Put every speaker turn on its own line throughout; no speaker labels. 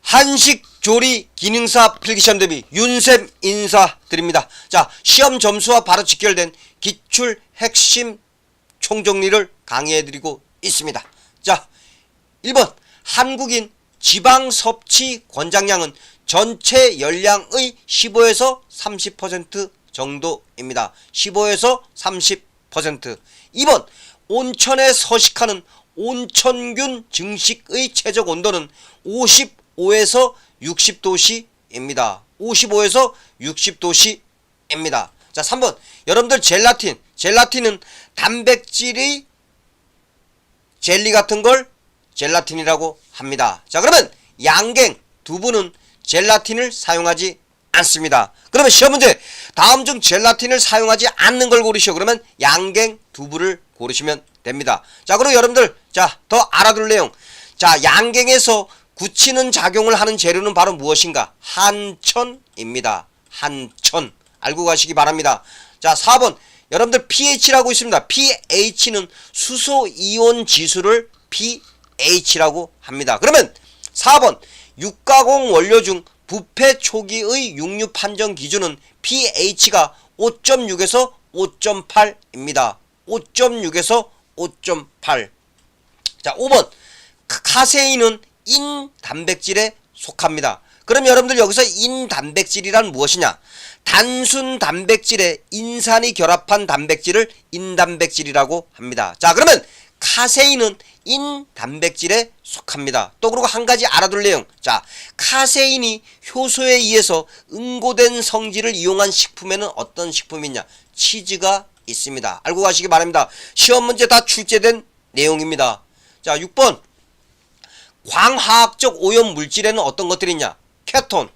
한식 조리 기능사 필기시험 대비 윤쌤 인사드립니다. 자, 시험 점수와 바로 직결된 기출 핵심 총정리를 강의해드리고 있습니다. 자, 1번 한국인 지방 섭취 권장량은 전체 열량의 15에서 30% 정도입니다. 15에서 30%. 2번 온천에 서식하는 온천균 증식의 최적 온도는 55에서 60도씨입니다. 55에서 60도씨입니다. 자, 3번 여러분들 젤라틴은 단백질의 젤리 같은 걸 젤라틴이라고 합니다. 자, 그러면 양갱 두부는 젤라틴을 사용하지 않습니다. 그러면 시험 문제 다음 중 젤라틴을 사용하지 않는 걸 고르시오. 그러면 양갱 두부를 고르시면 됩니다. 자, 그리고 여러분들 자, 더 알아둘 내용. 자, 양갱에서 굳히는 작용을 하는 재료는 바로 무엇인가? 한천입니다. 한천. 알고 가시기 바랍니다. 자, 4번 여러분들 pH라고 있습니다. pH는 수소이온 지수를 pH라고 합니다. 그러면 4번 육가공 원료 중 부패 초기의 육류 판정 기준은 pH가 5.6에서 5.8입니다. 5.6에서 5.8. 자, 5번 카세인은 인단백질에 속합니다. 그럼 여러분들 여기서 인단백질이란 무엇이냐? 단순 단백질에 인산이 결합한 단백질을 인단백질이라고 합니다. 자, 그러면 카세인은 인단백질에 속합니다. 또 그리고 한 가지 알아둘 내용. 자, 카세인이 효소에 의해서 응고된 성질을 이용한 식품에는 어떤 식품이 있냐? 치즈가 있습니다. 알고 가시기 바랍니다. 시험 문제 다 출제된 내용입니다. 자, 6번 광화학적 오염 물질에는 어떤 것들이 있냐? 케톤,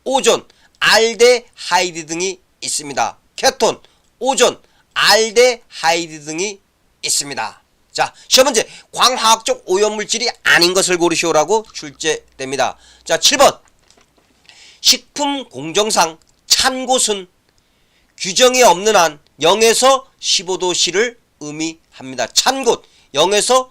오존, 알데하이드 등이 있습니다. 케톤, 오존, 알데하이드 등이 있습니다. 자, 시험 문제 광화학적 오염물질이 아닌 것을 고르시오라고 출제됩니다. 자, 7번 식품 공정상 찬 곳은 규정이 없는 한 0에서 15도씨를 의미합니다. 찬 곳 0에서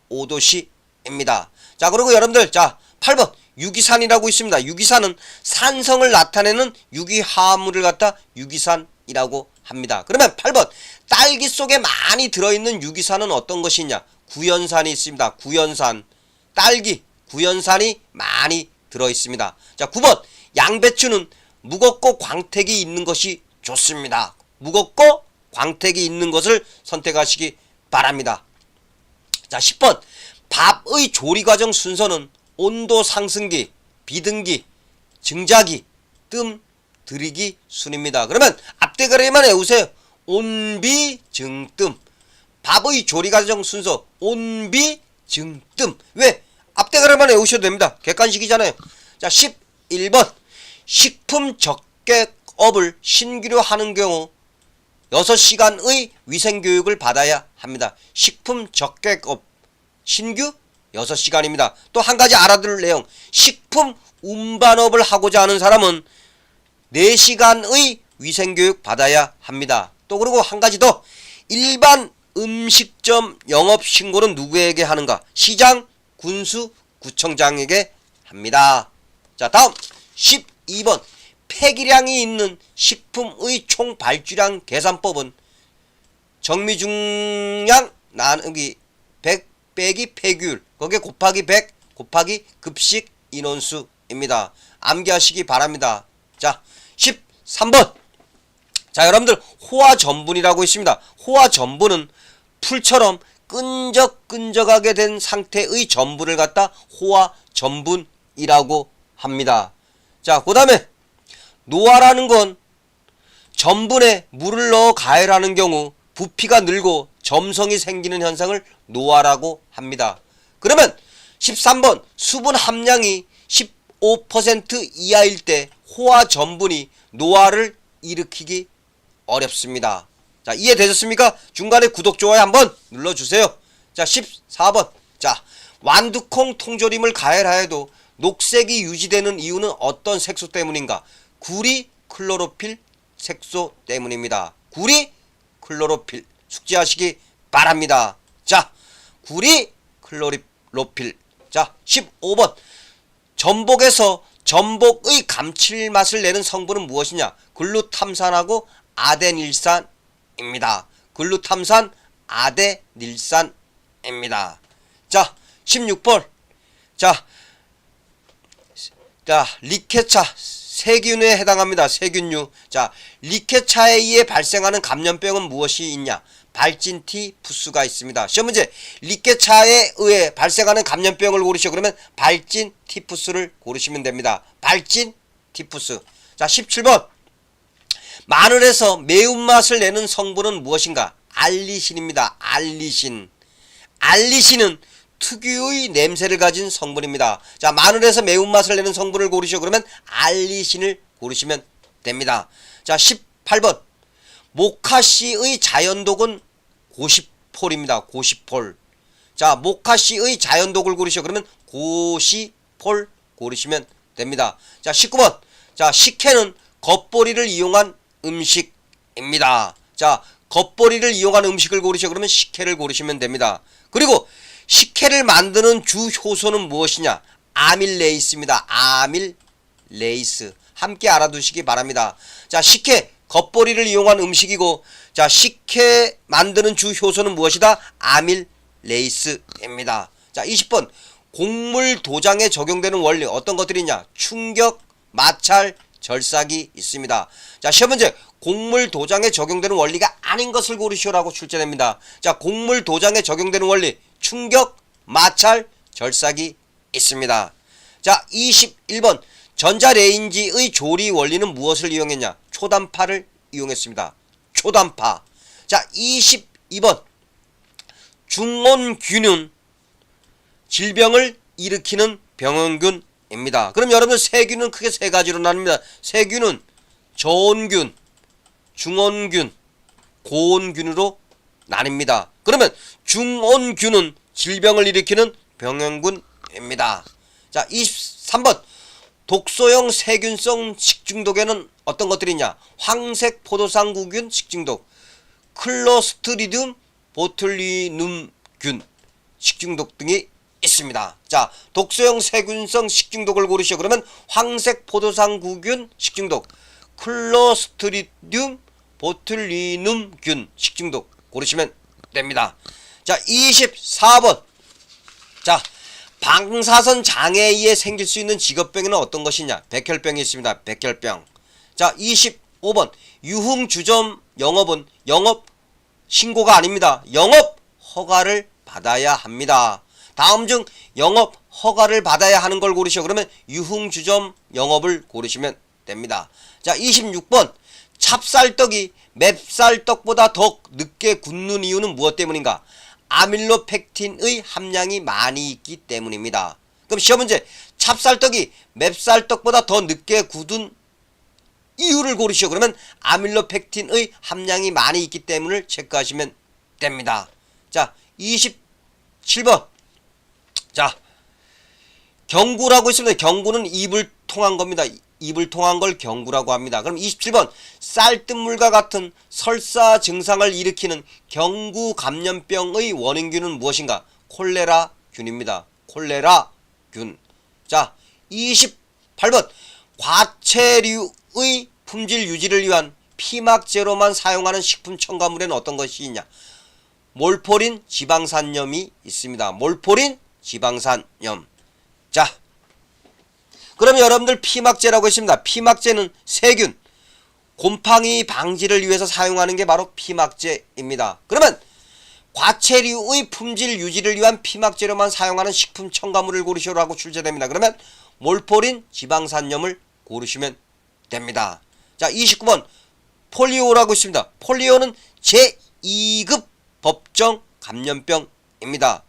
15도씨입니다. 자, 그리고 여러분들 자 8번 유기산이라고 있습니다. 유기산은 산성을 나타내는 유기화합물을 갖다 유기산이라고 합니다. 그러면 8번 딸기 속에 많이 들어있는 유기산은 어떤 것이냐? 구연산이 있습니다. 구연산. 딸기 구연산이 많이 들어있습니다. 자, 9번 양배추는 무겁고 광택이 있는 것이 좋습니다. 무겁고 광택이 있는 것을 선택하시기 바랍니다. 자, 10번 밥의 조리과정 순서는 온도 상승기, 비등기, 증자기, 뜸, 들이기 순입니다. 그러면 앞대가리만 외우세요. 온비증뜸. 밥의 조리과정 순서 온비증뜸. 왜? 앞대가리만 외우셔도 됩니다. 객관식이잖아요. 자, 11번 식품 적객업을 신규로 하는 경우 6시간의 위생교육을 받아야 합니다. 식품 적객업 신규 6시간입니다. 또 한 가지 알아둘 내용. 식품 운반업을 하고자 하는 사람은 4시간의 위생교육 받아야 합니다. 또 그리고 한 가지 더. 일반 음식점 영업신고는 누구에게 하는가? 시장, 군수, 구청장에게 합니다. 자, 다음 12번 폐기량이 있는 식품의 총 발주량 계산법은 정미중량 나누기 100 빼기 폐기율 거기에 곱하기 100 곱하기 급식 인원수입니다. 암기하시기 바랍니다. 자, 13번 자, 여러분들 호화전분이라고 있습니다. 호화전분은 풀처럼 끈적끈적하게 된 상태의 전분을 갖다 호화전분이라고 합니다. 자, 그 다음에 노화라는 건 전분에 물을 넣어 가열하는 경우 부피가 늘고 점성이 생기는 현상을 노화라고 합니다. 그러면 13번 수분 함량이 15% 이하일 때 호화전분이 노화를 일으키기 어렵습니다. 자, 이해되셨습니까? 중간에 구독, 좋아요 한번 눌러주세요. 자, 14번 자, 완두콩 통조림을 가열하여도 녹색이 유지되는 이유는 어떤 색소 때문인가? 구리 클로로필 색소 때문입니다. 구리 클로로필 숙지하시기 바랍니다. 자, 구리 클로로필. 자, 15번 전복에서 전복의 감칠맛을 내는 성분은 무엇이냐? 글루탐산하고 아데닐산입니다. 글루탐산, 아데닐산입니다. 자, 16번. 자, 리케차 세균에 해당합니다. 세균류. 자, 리케차에 의해 발생하는 감염병은 무엇이 있냐? 발진 티푸스가 있습니다. 시험 문제. 리케차에 의해 발생하는 감염병을 고르시오. 그러면 발진 티푸스를 고르시면 됩니다. 발진 티푸스. 자, 17번. 마늘에서 매운맛을 내는 성분은 무엇인가? 알리신입니다. 알리신. 알리신은 특유의 냄새를 가진 성분입니다. 자, 마늘에서 매운맛을 내는 성분을 고르시오. 그러면 알리신을 고르시면 됩니다. 자, 18번. 모카씨의 자연독은 고시폴입니다. 고시폴. 자, 모카씨의 자연독을 고르시오. 그러면 고시폴 고르시면 됩니다. 자, 19번. 자, 식혜는 겉보리를 이용한 음식입니다. 자, 겉보리를 이용한 음식을 고르시오. 그러면 식혜를 고르시면 됩니다. 그리고 식혜를 만드는 주 효소는 무엇이냐? 아밀레이스입니다. 아밀레이스. 함께 알아두시기 바랍니다. 자, 식혜, 겉보리를 이용한 음식이고, 자, 식혜 만드는 주 효소는 무엇이다? 아밀레이스입니다. 자, 20번. 곡물 도장에 적용되는 원리 어떤 것들이 있냐? 충격, 마찰, 절삭이 있습니다. 자, 시험 문제. 곡물 도장에 적용되는 원리가 아닌 것을 고르시오라고 출제됩니다. 자, 곡물 도장에 적용되는 원리 충격, 마찰, 절삭이 있습니다. 자, 21번. 전자레인지의 조리 원리는 무엇을 이용했냐? 초단파를 이용했습니다. 초단파. 자, 22번. 중온균은 질병을 일으키는 병원균입니다. 그럼 여러분 세균은 크게 세 가지로 나눕니다. 세균은 저온균, 중온균, 고온균으로 나뉩니다. 그러면 중온균은 질병을 일으키는 병원균입니다. 자, 23번. 독소형 세균성 식중독에는 어떤 것들이 있냐? 황색 포도상구균 식중독, 클로스트리디움 보툴리눔균 식중독 등이 있습니다. 자, 독소형 세균성 식중독을 고르시오. 그러면 황색 포도상구균 식중독, 클로스트리디움 보툴리눔균 식중독 고르시면 됩니다. 자, 24번. 자, 방사선 장애에 의해 생길 수 있는 직업병에는 어떤 것이냐? 백혈병이 있습니다. 백혈병. 자, 25번. 유흥주점 영업은 영업 신고가 아닙니다. 영업 허가를 받아야 합니다. 다음 중 영업 허가를 받아야 하는 걸 고르시오. 그러면 유흥주점 영업을 고르시면 됩니다. 자, 26번. 찹쌀떡이 맵쌀떡보다 더 늦게 굳는 이유는 무엇 때문인가? 아밀로펙틴의 함량이 많이 있기 때문입니다. 그럼 시험 문제. 찹쌀떡이 맵쌀떡보다 더 늦게 굳은 이유를 고르시오. 그러면 아밀로펙틴의 함량이 많이 있기 때문을 체크하시면 됩니다. 자, 27번. 자, 경구라고 있습니다. 경구는 입을 통한 겁니다. 입을 통한 걸 경구라고 합니다. 그럼 27번. 쌀뜨물과 같은 설사 증상을 일으키는 경구 감염병의 원인균은 무엇인가? 콜레라균입니다. 콜레라균. 자, 28번. 과체류의 품질 유지를 위한 피막제로만 사용하는 식품 첨가물에는 어떤 것이 있냐? 몰포린 지방산염이 있습니다. 몰포린 지방산염. 자, 그럼 여러분들 피막제라고 했습니다. 피막제는 세균, 곰팡이 방지를 위해서 사용하는 게 바로 피막제입니다. 그러면 과체류의 품질 유지를 위한 피막제로만 사용하는 식품 첨가물을 고르시오라고 출제됩니다. 그러면 몰포린 지방산염을 고르시면 됩니다. 자, 29번. 폴리오라고 있습니다. 폴리오는 제2급 법정 감염병입니다.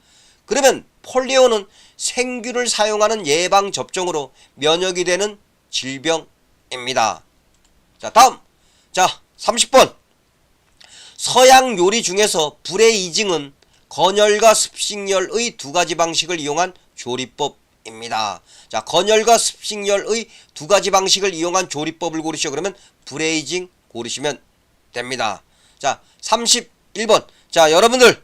그러면 폴리오는 생규를 사용하는 예방접종으로 면역이 되는 질병입니다. 자, 다음. 자, 30번. 서양 요리 중에서 불의 이징은 건열과 습식열의 두 가지 방식을 이용한 조리법입니다. 자, 건열과 습식열의 두 가지 방식을 이용한 조리법을 고르시오. 그러면 불의 이징 고르시면 됩니다. 자, 31번. 자, 여러분들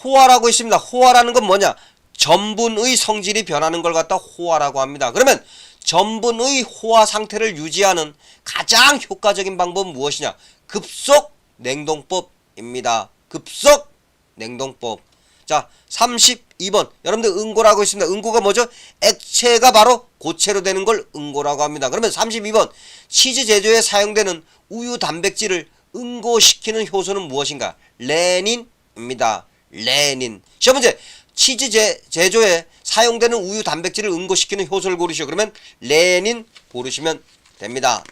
호화라고 있습니다. 호화라는 건 뭐냐? 전분의 성질이 변하는 걸 갖다 호화라고 합니다. 그러면 전분의 호화 상태를 유지하는 가장 효과적인 방법은 무엇이냐? 급속 냉동법입니다. 급속 냉동법. 자, 32번. 여러분들 응고라고 있습니다. 응고가 뭐죠? 액체가 바로 고체로 되는 걸 응고라고 합니다. 그러면 32번. 치즈 제조에 사용되는 우유 단백질을 응고시키는 효소는 무엇인가? 레닌입니다. 레닌. 시험 문제. 치즈 제조에 사용되는 우유 단백질을 응고시키는 효소를 고르시오. 그러면 레닌 고르시면 됩니다.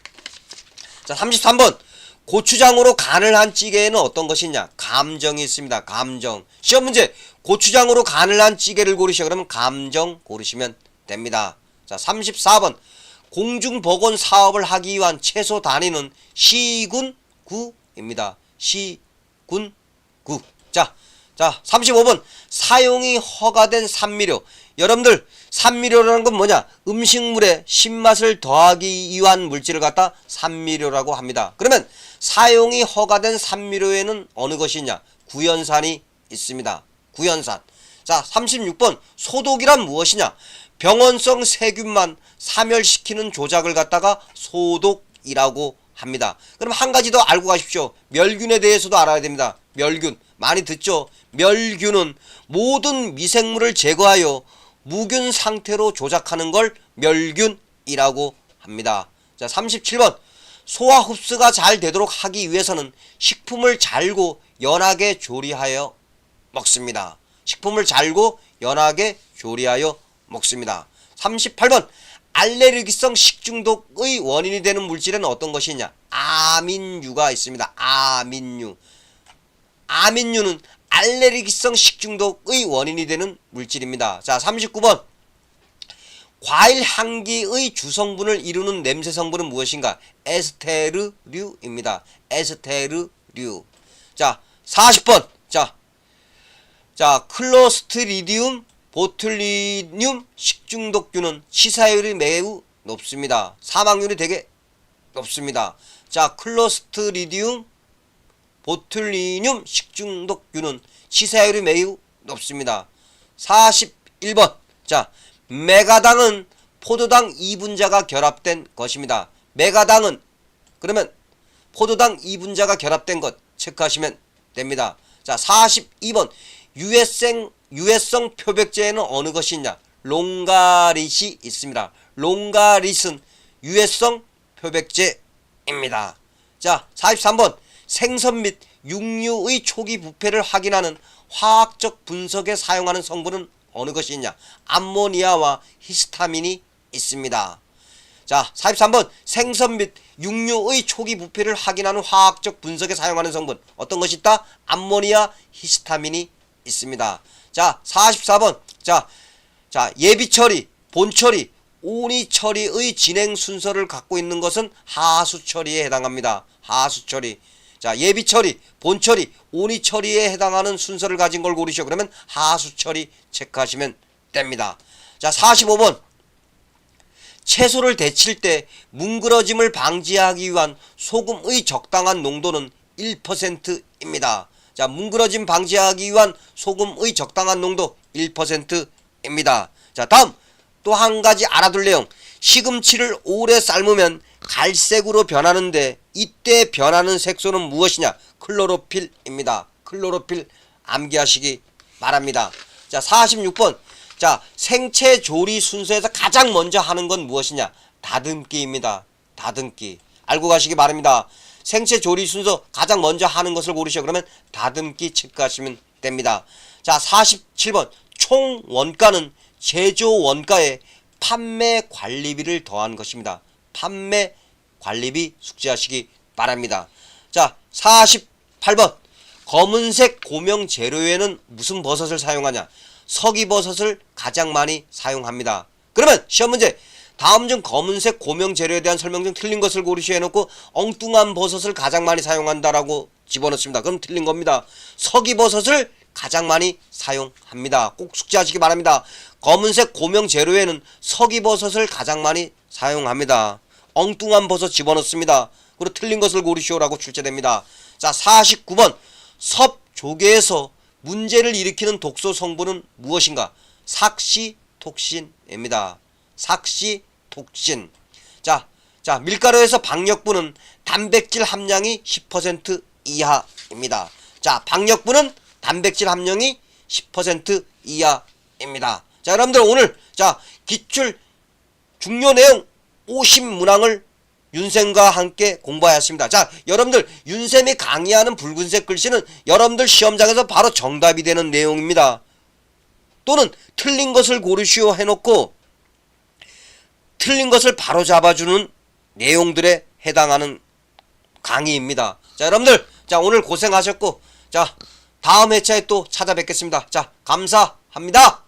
자, 33번. 고추장으로 간을 한 찌개에는 어떤 것이 있냐? 감정이 있습니다. 감정. 시험 문제. 고추장으로 간을 한 찌개를 고르시오. 그러면 감정 고르시면 됩니다. 자, 34번. 공중보건 사업을 하기 위한 최소 단위는 시군구입니다. 시군구. 자, 35번. 사용이 허가된 산미료. 여러분들, 산미료라는 건 뭐냐? 음식물에 신맛을 더하기 위한 물질을 갖다 산미료라고 합니다. 그러면 사용이 허가된 산미료에는 어느 것이 있냐? 구연산이 있습니다. 구연산. 자, 36번. 소독이란 무엇이냐? 병원성 세균만 사멸시키는 조작을 갖다가 소독이라고 합니다. 그럼 한 가지 더 알고 가십시오. 멸균에 대해서도 알아야 됩니다. 멸균. 많이 듣죠? 멸균은 모든 미생물을 제거하여 무균 상태로 조작하는 걸 멸균이라고 합니다. 자, 37번. 소화 흡수가 잘 되도록 하기 위해서는 식품을 잘고 연하게 조리하여 먹습니다. 식품을 잘고 연하게 조리하여 먹습니다. 38번. 알레르기성 식중독의 원인이 되는 물질은 어떤 것이 있냐? 아민유가 있습니다. 아민유. 아민유는 알레르기성 식중독의 원인이 되는 물질입니다. 자, 39번. 과일 향기의 주성분을 이루는 냄새 성분은 무엇인가? 에스테르류입니다. 에스테르류. 자, 40번. 자, 클로스트리디움 보툴리늄 식중독균은 치사율이 매우 높습니다. 사망률이 되게 높습니다. 자, 클로스트리디움 보툴리늄 식중독균은 치사율이 매우 높습니다. 41번. 자, 메가당은 포도당 2분자가 결합된 것입니다. 메가당은 그러면 포도당 2분자가 결합된 것 체크하시면 됩니다. 자, 42번. 유해성 표백제에는 어느 것이 있냐? 롱가릿이 있습니다. 롱가릿은 유해성 표백제입니다. 자, 43번. 생선 및 육류의 초기 부패를 확인하는 화학적 분석에 사용하는 성분은 어느 것이 있냐? 암모니아와 히스타민이 있습니다. 자, 43번. 생선 및 육류의 초기 부패를 확인하는 화학적 분석에 사용하는 성분 어떤 것이 있다? 암모니아, 히스타민이 있습니다. 자, 44번. 자, 예비처리, 본처리, 온이처리의 진행 순서를 갖고 있는 것은 하수처리에 해당합니다. 하수처리. 자, 예비처리, 본처리, 온이처리에 해당하는 순서를 가진 걸 고르시오. 그러면 하수처리 체크하시면 됩니다. 자, 45번. 채소를 데칠 때 뭉그러짐을 방지하기 위한 소금의 적당한 농도는 1%입니다. 자, 뭉그러짐 방지하기 위한 소금의 적당한 농도 1%입니다. 자, 다음 또 한 가지 알아둘 내용. 시금치를 오래 삶으면 갈색으로 변하는데 이때 변하는 색소는 무엇이냐? 클로로필입니다. 클로로필 암기하시기 바랍니다. 자, 46번. 자, 생채 조리 순서에서 가장 먼저 하는 건 무엇이냐? 다듬기입니다. 다듬기. 알고 가시기 바랍니다. 생채 조리 순서 가장 먼저 하는 것을 고르시오. 그러면 다듬기 체크하시면 됩니다. 자, 47번. 총 원가는 제조 원가에 판매 관리비를 더한 것입니다. 판매 관리비 숙지하시기 바랍니다. 자, 48번. 검은색 고명 재료에는 무슨 버섯을 사용하냐? 서기버섯을 가장 많이 사용합니다. 그러면 시험 문제. 다음 중 검은색 고명 재료에 대한 설명 중 틀린 것을 고르시오 해놓고 엉뚱한 버섯을 가장 많이 사용한다라고 집어넣습니다. 그럼 틀린 겁니다. 서기버섯을 가장 많이 사용합니다. 꼭 숙지하시기 바랍니다. 검은색 고명 재료에는 서기버섯을 가장 많이 사용합니다. 엉뚱한 버섯 집어넣습니다. 그리고 틀린 것을 고르시오라고 출제됩니다. 자, 49번. 섭 조개에서 문제를 일으키는 독소 성분은 무엇인가? 삭시톡신입니다. 삭시톡신. 자, 밀가루에서 박력분은 단백질 함량이 10% 이하입니다. 자, 박력분은 단백질 함량이 10% 이하입니다. 자, 여러분들 오늘 기출 중요 내용 50문항을 윤쌤과 함께 공부하였습니다. 자, 여러분들 윤쌤이 강의하는 붉은색 글씨는 여러분들 시험장에서 바로 정답이 되는 내용입니다. 또는 틀린 것을 고르시오 해놓고 틀린 것을 바로 잡아주는 내용들에 해당하는 강의입니다. 자, 여러분들 오늘 고생하셨고 다음 회차에 또 찾아뵙겠습니다. 감사합니다.